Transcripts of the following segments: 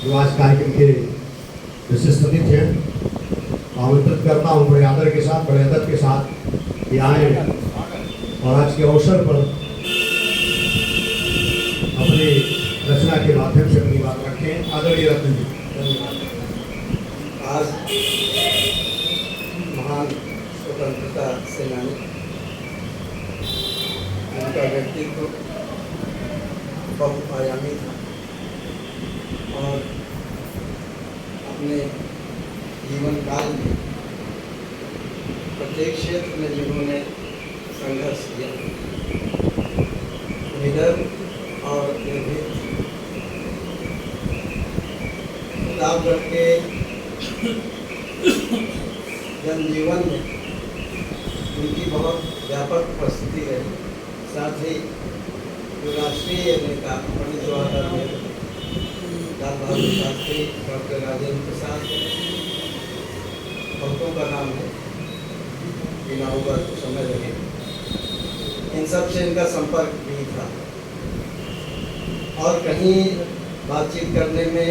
जो आज कार्यक्रम के विशिष्ट अतिथि हैं, आमंत्रित करता हूँ बड़े आदर के साथ, बड़े अदब के साथ ये आए और आज के अवसर पर अपनी रचना के माध्यम से अपनी बात रखें। आदरणीय रत्न जी, आज महान स्वतंत्रता सेनानी, उनका व्यक्तित्व बहुआयामी था और अपने जीवन काल में प्रत्येक क्षेत्र में जिन्होंने संघर्ष किया, निडर और निर्भीक, प्रतापगढ़ के जनजीवन में उनकी बहुत व्यापक उपस्थिति रही। साथ ही जो राष्ट्रीय नेता पंडित जवाहरलाल नेहरू, लाल बहादुर शास्त्री, डॉक्टर राजेंद्र प्रसाद, भक्तों का नाम है, बिना होगा तो समय लगे, इन सब से इनका संपर्क भी था और कहीं बातचीत करने में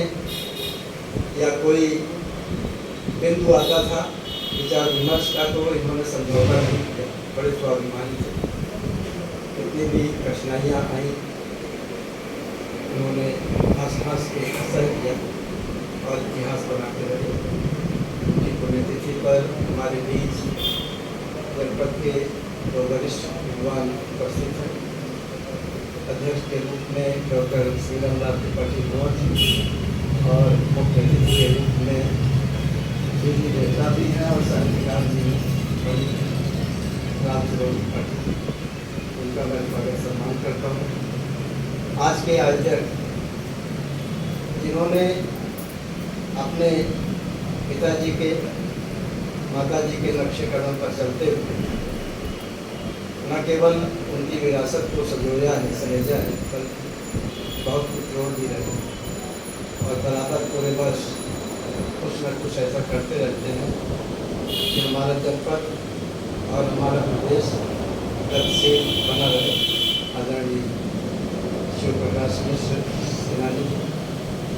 या कोई बिंदु आता था विचार विमर्श का तो इन्होंने समझौता नहीं किया। बड़े स्वाभिमानी थे, कितनी भी कठिनाइयाँ आई उन्होंने हंस हंस के सह किया और इतिहास बनाते रहे। उनकी पुण्यतिथि पर हमारे बीच जनपद के दो वरिष्ठ विद्वान उपस्थित हैं। अध्यक्ष के रूप में डॉक्टर श्रीराम लाल त्रिपाठी भवन और मुख्य अतिथि के रूप में जी नेता भी हैं और साहित्यकार जी राम त्रिपाठी, उनका मैं बड़ा सम्मान करता हूँ। आज के आयोजक जिन्होंने अपने पिताजी के, माताजी के नक्शे कदम पर चलते हुए न केवल उनकी विरासत को संजोया है, सहेजा है, बल्कि बहुत कुछ जोड़ भी रहे और बराबर पूरे वर्ष कुछ न कुछ ऐसा करते रहते हैं कि हमारा जनपद और हमारा प्रदेश गतिशील बना रहे। आदरणीय शिव प्रकाश मिश्र सेनानी जी,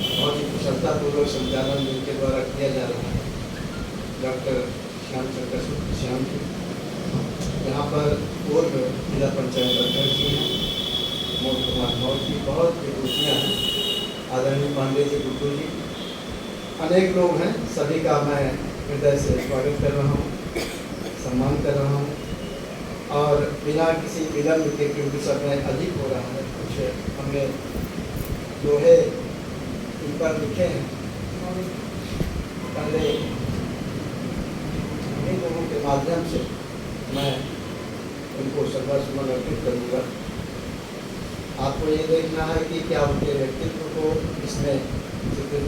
बहुत ही कुशलतापूर्वक संचालन जिनके द्वारा किया जा रहा है। डॉक्टर श्याम जी, यहाँ पर पूर्व जिला पंचायत अध्यक्ष जी हैं, मोहन कुमार मौर्य जी, बहुत विभूतियाँ हैं, आदरणीय पांडे जी, गुड्डू जी, अनेक लोग हैं। सभी का मैं हृदय से स्वागत कर रहा हूँ, सम्मान कर रहा हूँ और बिना किसी विलंब के, क्योंकि समय अधिक हो रहा है, कुछ हमने दोहे इन पर लिखे हैं, पहले इन लोगों के माध्यम से मैं उनको श्रद्धासुमन अर्पित करूँगा। आपको ये देखना है कि क्या उनके व्यक्तित्व को इसमें चित्रित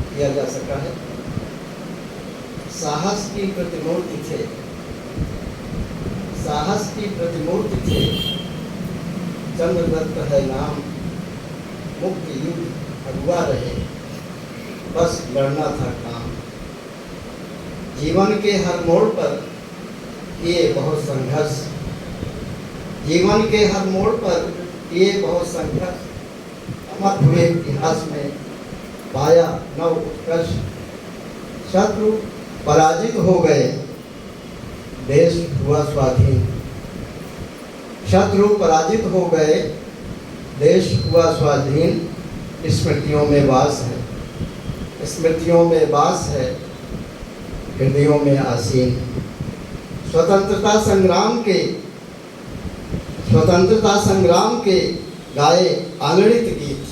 किया जा सका है। साहस की प्रतिमूर्ति थे, साहस की प्रतिमूर्ति थे, चंद्रदत्त है नाम, मुक्त युद्ध अगुआ रहे, बस लड़ना था काम। जीवन के हर मोड़ पर किए बहुत संघर्ष, जीवन के हर मोड़ पर किए बहुत संघर्ष, अमर हुए इतिहास में पाया नव उत्कर्ष। शत्रु पराजित हो गए, देश हुआ स्वाधीन। शत्रु पराजित हो गए, देश हुआ स्वाधीन। स्मृतियों में वास है, स्मृतियों में वास है, हृदयों में आसीन। स्वतंत्रता संग्राम के गाए अगणित गीत,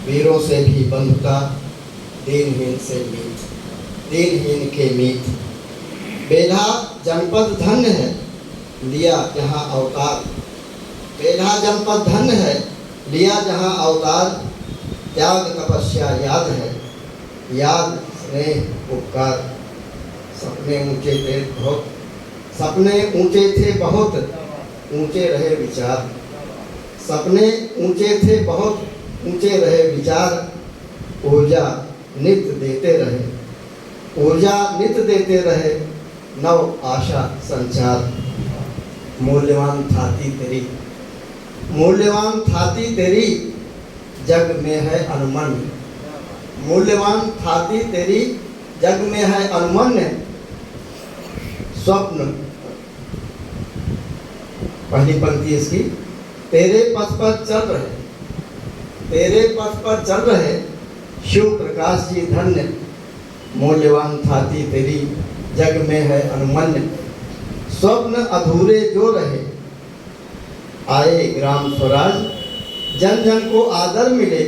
वीरों से भी बंधुता, दीनहीन से मीत, दीनहीन के मीत। बेल्हा जनपद धन्य है, लिया जहाँ अवतार। बेल्हा जनपद धन्य है, लिया जहाँ अवतार। त्याग तपस्या याद है, याद स्नेह उपकार। सपने ऊंचे थे बहुत, सपने ऊंचे थे बहुत, ऊंचे रहे विचार। सपने ऊंचे थे बहुत, ऊंचे रहे विचार। ऊर्जा नित्य देते रहे, ऊर्जा नित्य देते रहे, नव आशा संचार। मूल्यवान थाती तेरी, मूल्यवान थाती तेरी, जग में है अनुमन, मूल्यवान थाती तेरी जग में है अनुमन्य स्वप्न। पहली पंक्ति इसकी, तेरे पथ पर चल रहे, तेरे पथ पर चल रहे शिव प्रकाश जी धन्य, मूल्यवान थाती तेरी जग में है अनुमन्य। स्वप्न अधूरे जो रहे आए ग्राम स्वराज, जन जन को आदर मिले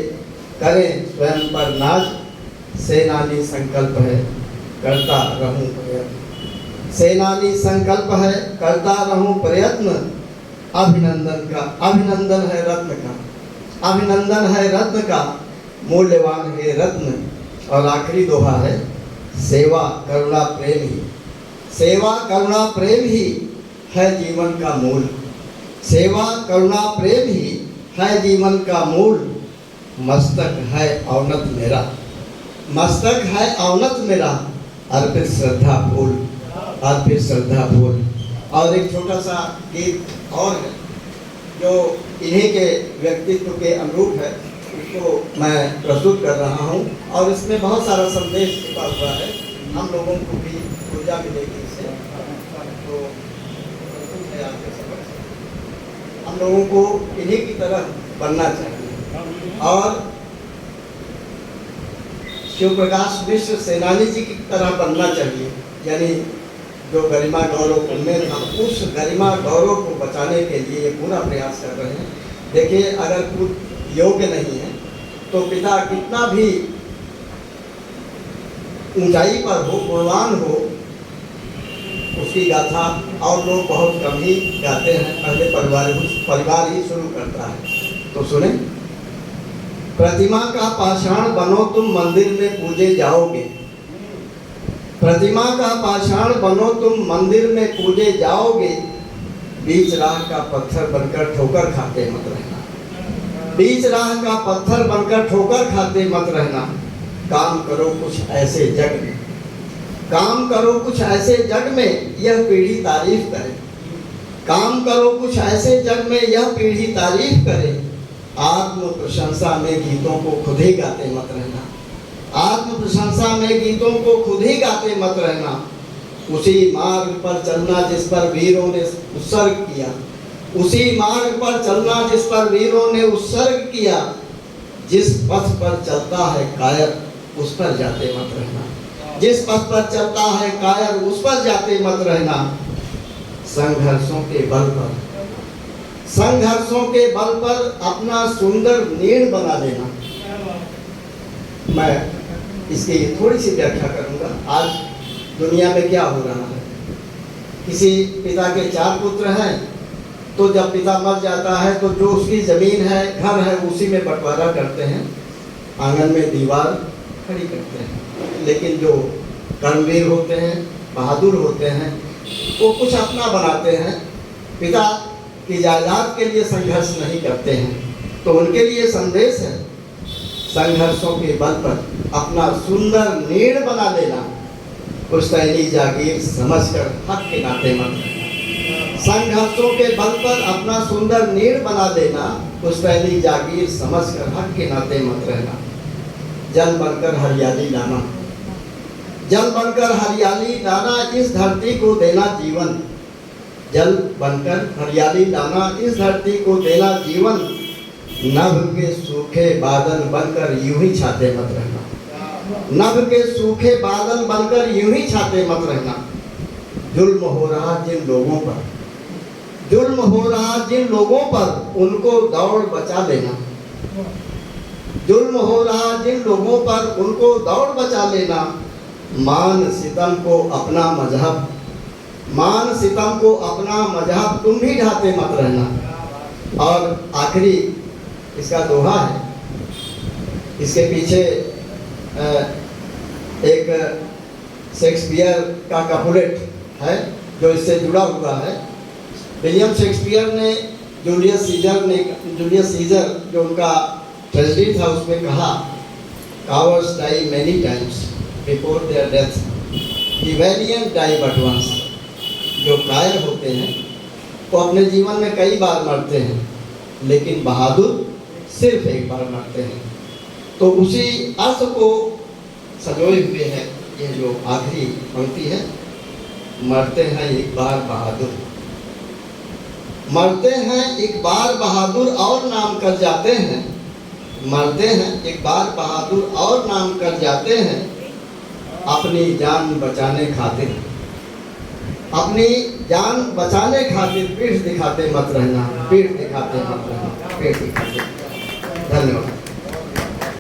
करें स्वयं पर नाज। सेनानी संकल्प है करता रहूं प्रयत्न, सेनानी संकल्प है करता रहूं प्रयत्न। अभिनंदन है रत्न का, अभिनंदन है रत्न का, मूल्यवान है रत्न। और आखिरी दोहा है, सेवा करुणा प्रेम ही, सेवा करुणा प्रेम ही है जीवन का मूल। सेवा करुणा प्रेम ही है जीवन का मूल। मस्तक है अवनत मेरा, मस्तक है अवनत मेरा, अर्पित श्रद्धा फूल, अर्पित श्रद्धा फूल। और एक छोटा सा गीत और है जो इन्हीं के व्यक्तित्व के अनुरूप है, इसको मैं प्रस्तुत कर रहा हूँ। और इसमें बहुत सारा संदेश छिपा हुआ है, हम लोगों को भी ऊर्जा मिलेगी इससे। तो है आपके समक्ष, हम लोगों को इन्हीं की तरह बनना चाहिए और शिव प्रकाश मिश्र सेनानी जी की तरह बनना चाहिए। यानी जो गरिमा गौरव उनमें था, उस गरिमा गौरव को बचाने के लिए पूरा प्रयास कर रहे हैं। देखिए, अगर कुछ योग्य नहीं है तो पिता कितना भी ऊंचाई पर हो, गुणवान हो, उसकी गाथा और लोग बहुत कम ही गाते हैं। पहले परिवार ही शुरू करता है। तो सुने, प्रतिमा का पाषाण बनो तुम मंदिर में पूजे जाओगे, प्रतिमा का पाषाण बनो तुम मंदिर में पूजे जाओगे। बीच राह का पत्थर बनकर ठोकर खाते मत रहना, बीच राह का पत्थर बनकर ठोकर खाते मत रहना। काम करो कुछ ऐसे जग में, काम करो कुछ ऐसे जग में यह पीढ़ी तारीफ करे, काम करो कुछ ऐसे जग में यह पीढ़ी तारीफ करे। आत्म प्रशंसा में गीतों को खुद ही गाते मत रहना, आत्म प्रशंसा में गीतों को खुद ही गाते मत रहना। उसी मार्ग पर चलना जिस पर वीरों ने उत्सर्ग किया, उसी मार्ग पर चलना जिस पर वीरों ने उत्सर्ग किया। जिस पथ पर चलता है कायर उस पर जाते मत रहना, जिस पथ पर चलता है कायर उस पर जाते मत रहना। संघर्षों के बल पर, संघर्षों के बल पर अपना सुंदर नीड़ बना लेना। मैं इसकी थोड़ी सी व्याख्या करूंगा। आज दुनिया में क्या हो रहा है, किसी पिता के 4 पुत्र हैं तो जब पिता मर जाता है तो जो उसकी ज़मीन है, घर है, उसी में बंटवारा करते हैं, आंगन में दीवार खड़ी करते हैं। लेकिन जो कर्मवीर होते हैं, बहादुर होते हैं, वो कुछ अपना बनाते हैं, पिता की जायदाद के लिए संघर्ष नहीं करते हैं। तो उनके लिए संदेश है, संघर्षों के बल पर अपना सुंदर नीड़ बना लेना, पुश्तैनी जागीर समझकर हक के नाते मत रहना। संघर्षों के बल पर अपना सुंदर नीड़ बना लेना, पुश्तैनी जागीर समझकर हक के नाते मत रहना। जल बनकर हरियाली लाना, जल बनकर हरियाली लाना, इस धरती को देना जीवन। जल बनकर हरियाली लाना, इस धरती को देना जीवन। नभ के सूखे बादल बनकर यूं ही छाते मत रहना, नभ के सूखे बादल बनकर यूं ही छाते मत रहना। जुल्म हो रहा जिन लोगों पर, जुल्म हो रहा जिन लोगों पर, उनको दौड़ बचा लेना। जुल्म हो रहा जिन लोगों पर, उनको दौड़ बचा लेना। मान सितम को अपना मजहब, मान सितम को अपना मजहब, तुम भी ढाते मत रहना। और आखिरी इसका दोहा है, इसके पीछे एक शेक्सपियर का कैपुलेट है जो इससे जुड़ा हुआ है। विलियम शेक्सपियर ने जूलियस सीजर जो उनका ट्रेजेडी था उसमें कहा, cowards die many times before their death, the valiant die but once. जो कायर होते हैं वो अपने जीवन में कई बार मरते हैं, लेकिन बहादुर सिर्फ एक बार मरते हैं। तो उसी अर्थ को सजोए हुए है। ये जो आखिरी पंक्ति है, मरते हैं एक बार बहादुर, मरते हैं एक बार बहादुर और नाम कर जाते हैं, मरते हैं एक बार बहादुर और नाम कर जाते हैं, अपनी जान बचाने खातिर, अपनी जान बचाने खातिर पीठ दिखाते मत रहना, पीठ दिखाते मत रहना, पीठ दिखाते। धन्यवाद।